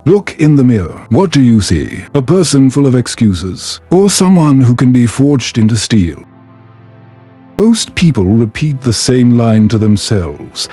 Look in the mirror. What do you see? A person full of excuses, or someone who can be forged into steel? Most people repeat the same line to themselves.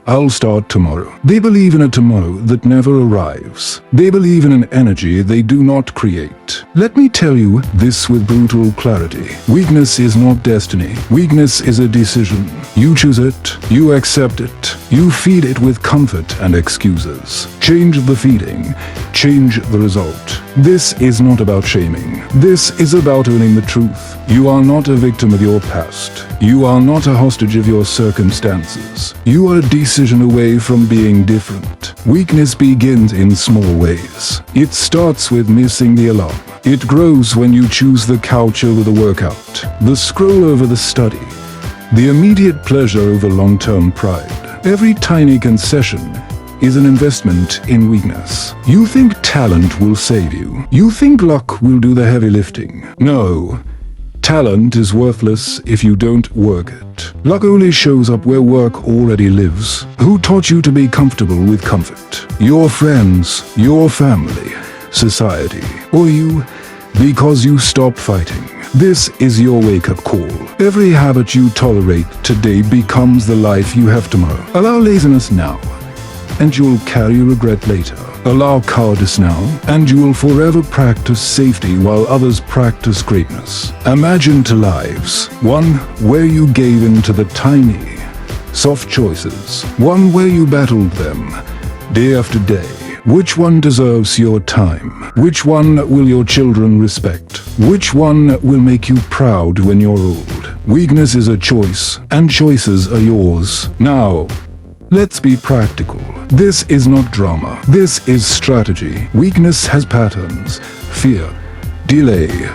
I'll start tomorrow. They believe in a tomorrow that never arrives. They believe in an energy they do not create. Let me tell you this with brutal clarity. Weakness is not destiny. Weakness is a decision. You choose it. You accept it. You feed it with comfort and excuses. Change the feeding. Change the result. This is not about shaming. This is about owning the truth. You are not a victim of your past. You are not a hostage of your circumstances. You are a decision away from being different. Weakness begins in small ways. It starts with missing the alarm. It grows when you choose the couch over the workout, the scroll over the study, the immediate pleasure over long-term pride. Every tiny concession is an investment in weakness. You think talent will save you. You think luck will do the heavy lifting. No. Talent is worthless if you don't work it. Luck only shows up where work already lives. Who taught you to be comfortable with comfort? Your friends, your family, society, or you? Because you stop fighting. This is your wake-up call. Every habit you tolerate today becomes the life you have tomorrow. Allow laziness now, and you'll carry regret later. Allow cowardice now, and you will forever practice safety while others practice greatness. Imagine two lives, one where you gave in to the tiny, soft choices, one where you battled them, day after day. Which one deserves your time? Which one will your children respect? Which one will make you proud when you're old? Weakness is a choice, and choices are yours. Now, let's be practical. This is not drama. This is strategy. Weakness has patterns. Fear, delay,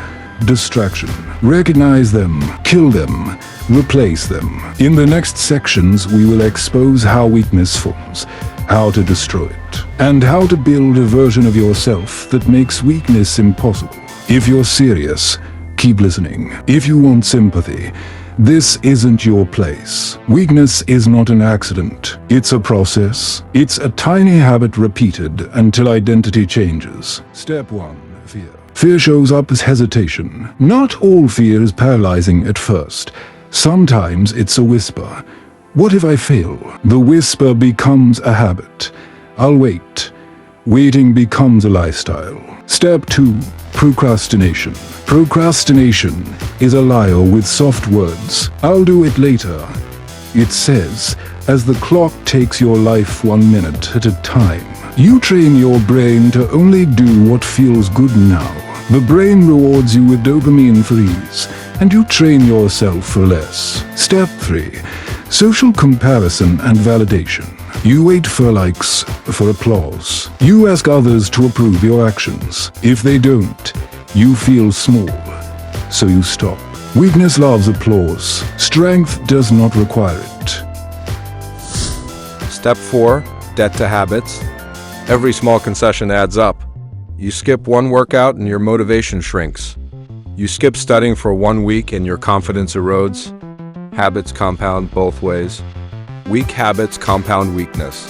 distraction. Recognize them, kill them, replace them. In the next sections, we will expose how weakness forms, how to destroy it, and how to build a version of yourself that makes weakness impossible. If you're serious, keep listening. If you want sympathy, this isn't your place. Weakness is not an accident. It's a process. It's a tiny habit repeated until identity changes. Step 1. Fear. Fear shows up as hesitation. Not all fear is paralyzing at first. Sometimes it's a whisper. What if I fail? The whisper becomes a habit. I'll wait. Waiting becomes a lifestyle. Step 2. Procrastination. Procrastination is a liar with soft words. I'll do it later. It says, as the clock takes your life 1 minute at a time. You train your brain to only do what feels good now. The brain rewards you with dopamine for ease, and you train yourself for less. Step 3. Social comparison and validation. You wait for likes, for applause. You ask others to approve your actions. If they don't, you feel small, so you stop. Weakness loves applause. Strength does not require it. Step 4. Debt to habits. Every small concession adds up. You skip one workout and your motivation shrinks. You skip studying for 1 week and your confidence erodes. Habits compound both ways. Weak habits compound weakness.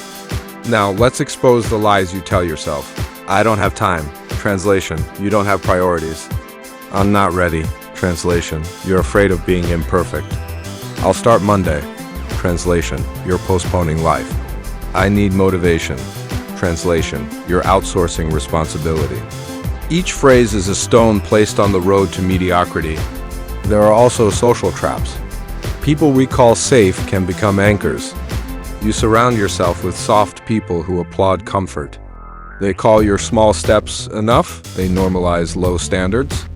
Now, let's expose the lies you tell yourself. I don't have time. Translation, you don't have priorities. I'm not ready. Translation, you're afraid of being imperfect. I'll start Monday. Translation, you're postponing life. I need motivation. Translation, you're outsourcing responsibility. Each phrase is a stone placed on the road to mediocrity. There are also social traps. People we call safe can become anchors. You surround yourself with soft people who applaud comfort. They call your small steps enough, they normalize low standards.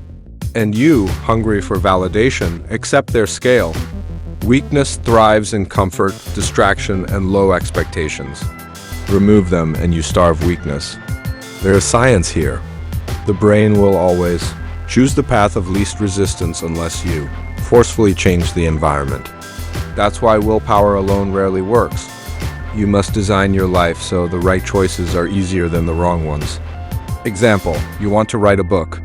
And you, hungry for validation, accept their scale. Weakness thrives in comfort, distraction, and low expectations. Remove them and you starve weakness. There is science here. The brain will always choose the path of least resistance unless you forcefully change the environment. That's why willpower alone rarely works. You must design your life so the right choices are easier than the wrong ones. Example, you want to write a book.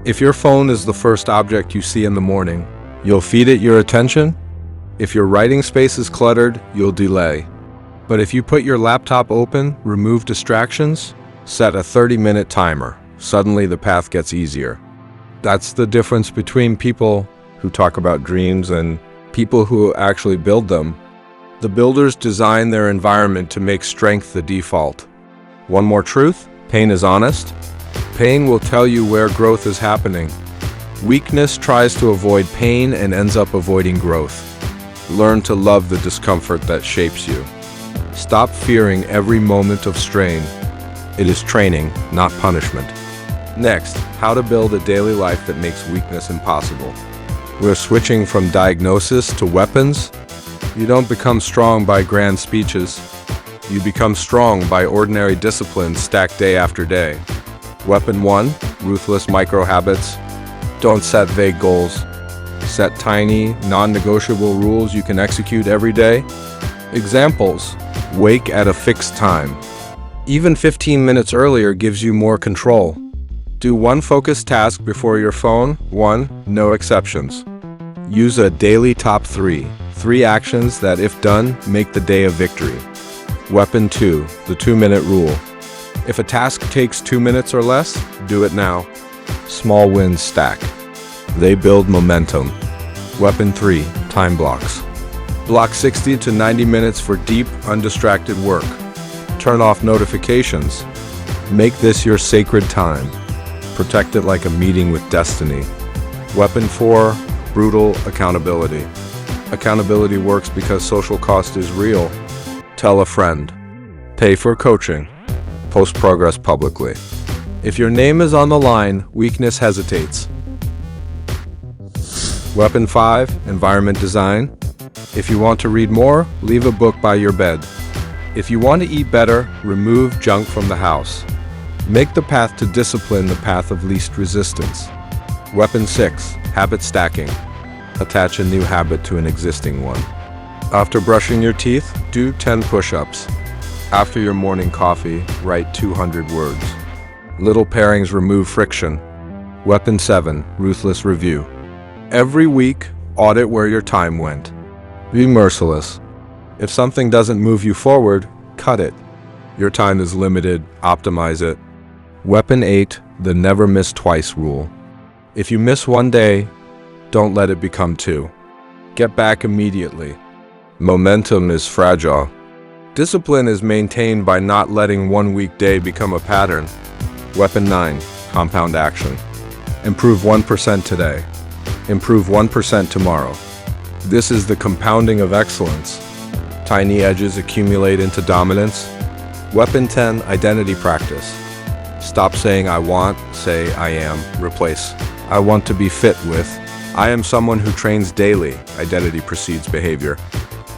If your phone is the first object you see in the morning, you'll feed it your attention. If your writing space is cluttered, you'll delay. But if you put your laptop open, remove distractions, Set a 30-minute timer. Suddenly the path gets easier. That's the difference between people who talk about dreams and people who actually build them. The builders design their environment to make strength the default. One more truth: pain is honest. Pain will tell you where growth is happening. Weakness tries to avoid pain and ends up avoiding growth. Learn to love the discomfort that shapes you. Stop fearing every moment of strain. It is training, not punishment. Next, how to build a daily life that makes weakness impossible. We're switching from diagnosis to weapons. You don't become strong by grand speeches. You become strong by ordinary discipline stacked day after day. Weapon 1, ruthless micro-habits. Don't set vague goals. Set tiny, non-negotiable rules you can execute every day. Examples: wake at a fixed time. Even 15 minutes earlier gives you more control. Do one focused task before your phone. 1, no exceptions. Use a daily top 3. 3 actions that, if done, make the day a victory. Weapon 2, the 2-minute rule. If a task takes 2 minutes or less, do it now. Small wins stack. They build momentum. Weapon 3, time blocks. Block 60 to 90 minutes for deep, undistracted work. Turn off notifications. Make this your sacred time. Protect it like a meeting with destiny. Weapon 4, brutal accountability. Accountability works because social cost is real. Tell a friend. Pay for coaching. Post progress publicly. If your name is on the line, weakness hesitates. Weapon 5, environment design. If you want to read more, leave a book by your bed. If you want to eat better, remove junk from the house. Make the path to discipline the path of least resistance. Weapon 6, habit stacking. Attach a new habit to an existing one. After brushing your teeth, do 10 push-ups. After your morning coffee, write 200 words. Little pairings remove friction. Weapon 7, ruthless review. Every week, audit where your time went. Be merciless. If something doesn't move you forward, cut it. Your time is limited, optimize it. Weapon 8, the never miss twice rule. If you miss one day, don't let it become 2. Get back immediately. Momentum is fragile. Discipline is maintained by not letting one weekday become a pattern. Weapon 9, compound action. Improve 1% today. Improve 1% tomorrow. This is the compounding of excellence. Tiny edges accumulate into dominance. Weapon 10, identity practice. Stop saying I want, say I am. Replace I want to be fit with I am someone who trains daily. Identity precedes behavior.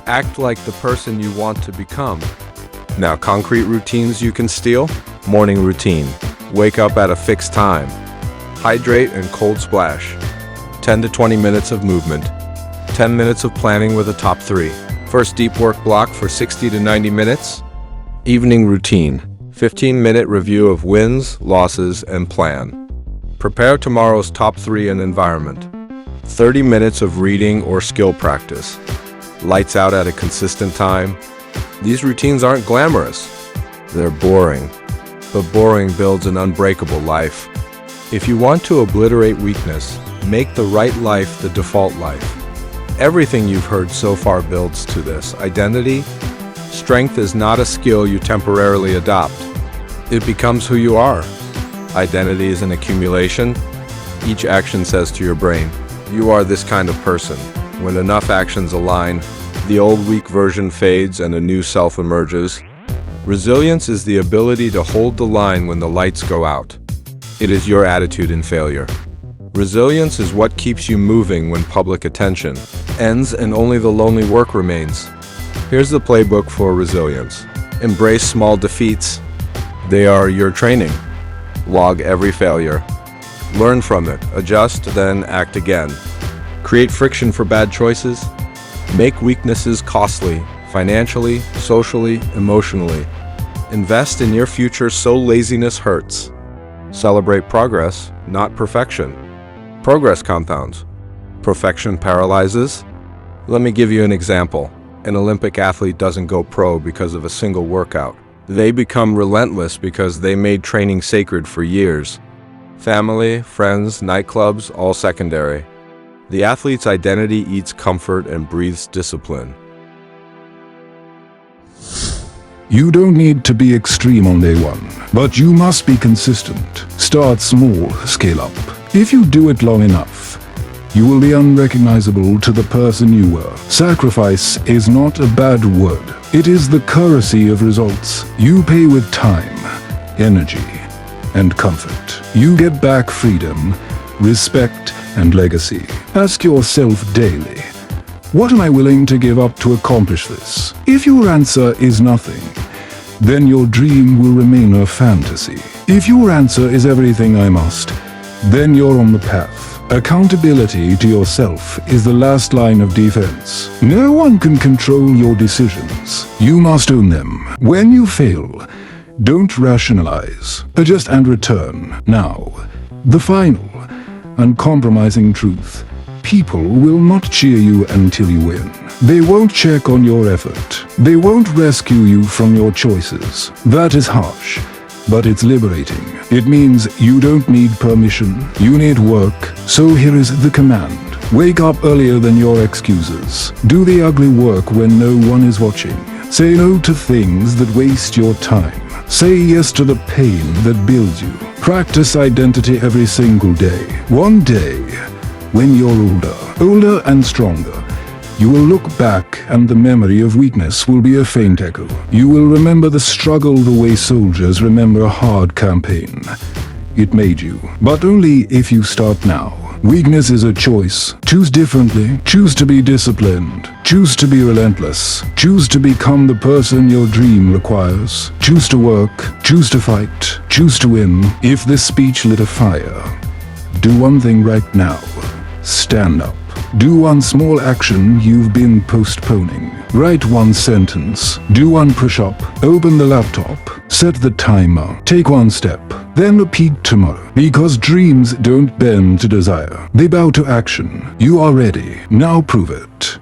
Act like the person you want to become. Now, concrete routines you can steal. Morning routine. Wake up at a fixed time. Hydrate and cold splash. 10 to 20 minutes of movement. 10 minutes of planning with a top 3. First deep work block for 60 to 90 minutes. Evening routine. 15-minute review of wins, losses, and plan. Prepare tomorrow's top 3 in environment. 30 minutes of reading or skill practice. Lights out at a consistent time. These routines aren't glamorous. They're boring. But boring builds an unbreakable life. If you want to obliterate weakness, make the right life the default life. Everything you've heard so far builds to this. Identity. Strength is not a skill you temporarily adopt. It becomes who you are. Identity is an accumulation. Each action says to your brain, you are this kind of person. When enough actions align, the old weak version fades and a new self emerges. Resilience is the ability to hold the line when the lights go out. It is your attitude in failure. Resilience is what keeps you moving when public attention ends and only the lonely work remains. Here's the playbook for resilience. Embrace small defeats. They are your training. Log every failure. Learn from it, adjust, then act again. Create friction for bad choices. Make weaknesses costly, financially, socially, emotionally. Invest in your future so laziness hurts. Celebrate progress, not perfection. Progress compounds. Perfection paralyzes. Let me give you an example. An Olympic athlete doesn't go pro because of a single workout. They become relentless because they made training sacred for years. Family, friends, nightclubs, all secondary. The athlete's identity eats comfort and breathes discipline. You don't need to be extreme on day one, but you must be consistent. Start small, scale up. If you do it long enough, you will be unrecognizable to the person you were. Sacrifice is not a bad word. It is the currency of results. You pay with time, energy, and comfort. You get back freedom, respect, and legacy. Ask yourself daily, what am I willing to give up to accomplish this? If your answer is nothing, then your dream will remain a fantasy. If your answer is everything I must, then you're on the path. Accountability to yourself is the last line of defense. No one can control your decisions. You must own them. When you fail, don't rationalize. Adjust and return. Now, the final, uncompromising truth. People will not cheer you until you win. They won't check on your effort. They won't rescue you from your choices. That is harsh, but it's liberating. It means you don't need permission. You need work. So here is the command. Wake up earlier than your excuses. Do the ugly work when no one is watching. Say no to things that waste your time. Say yes to the pain that builds you. Practice identity every single day. One day, when you're older and stronger, you will look back and the memory of weakness will be a faint echo. You will remember the struggle the way soldiers remember a hard campaign. It made you, but only if you start now. Weakness is a choice. Choose differently. Choose to be disciplined. Choose to be relentless. Choose to become the person your dream requires. Choose to work. Choose to fight. Choose to win. If this speech lit a fire, do one thing right now. Stand up. Do one small action you've been postponing. Write one sentence. Do one push-up. Open the laptop. Set the timer. Take one step. Then repeat tomorrow. Because dreams don't bend to desire. They bow to action. You are ready. Now prove it.